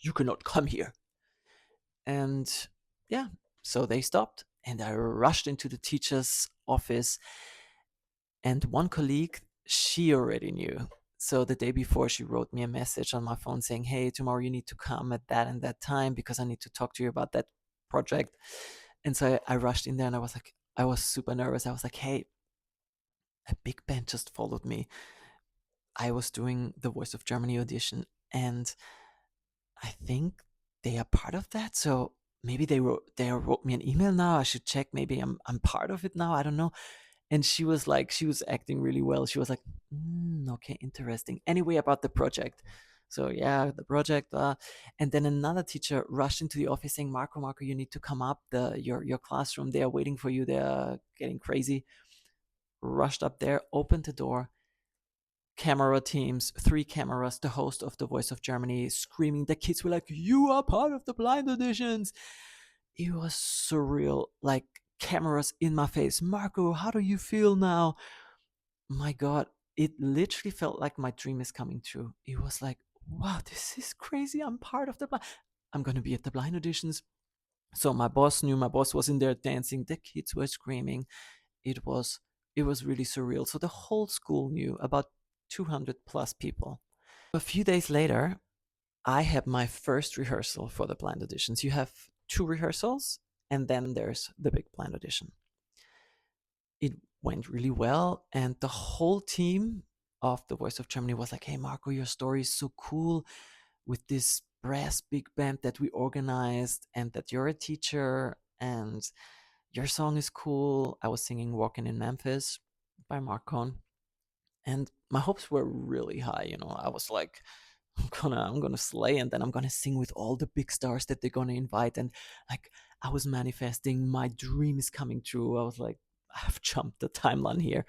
you cannot come here. And yeah, so they stopped, and I rushed into the teacher's office. And one colleague, she already knew. So the day before, she wrote me a message on my phone saying, "Hey, tomorrow you need to come at that and that time because I need to talk to you about that project." And so I rushed in there, and I was super nervous. I was like, "Hey, a big band just followed me. I was doing the Voice of Germany audition, and I think they are part of that. So maybe they wrote me an email now. I should check. Maybe I'm part of it now. I don't know." And she was acting really well. She was like, "Okay, interesting." Anyway, about the project. So yeah, the project. And then another teacher rushed into the office saying, Marco, you need to come up. Your classroom. They are waiting for you. They are getting crazy." Rushed up there, opened the door. Camera teams, 3 cameras, the host of The Voice of Germany screaming. The kids were like, "You are part of the blind auditions." It was surreal. Like cameras in my face. "Marco, how do you feel now?" My God, it literally felt like my dream is coming true. It was like, wow, this is crazy. I'm part of the blind. I'm going to be at the blind auditions. So my boss knew. My boss was in there dancing. The kids were screaming. It was it was really surreal. So the whole school knew, about 200 plus people. A few days later, I had my first rehearsal for the blind auditions. You have 2 rehearsals, and then there's the big blind audition. It went really well, and the whole team of The Voice of Germany was like, "Hey, Marco, your story is so cool with this brass big band that we organized, and that you're a teacher, and your song is cool." I was singing "Walking in Memphis" by Mark Cohn, and my hopes were really high. I was like, I'm gonna slay, and then I'm gonna sing with all the big stars that they're gonna invite. And like, I was manifesting my dream is coming true. I was like, I've jumped the timeline here.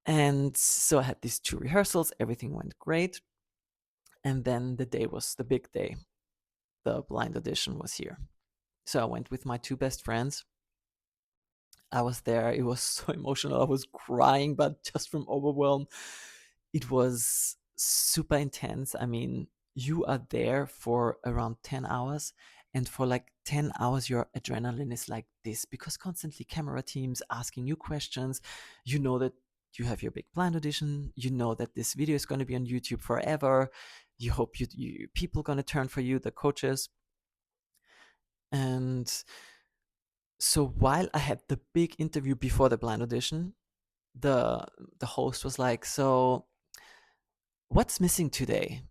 And so I had these 2 rehearsals, everything went great. And then the day was the big day. The blind audition was here. So I went with my 2 best friends. I was there. It was so emotional. I was crying, but just from overwhelm. It was super intense. I mean, you are there for around 10 hours, and for like 10 hours your adrenaline is like this, because constantly camera teams asking you questions. You know that you have your big blind audition. You know that this video is going to be on YouTube forever. You hope people going to turn for you, the coaches. And so while I had the big interview before the blind audition, the host was like, "So what's missing today?"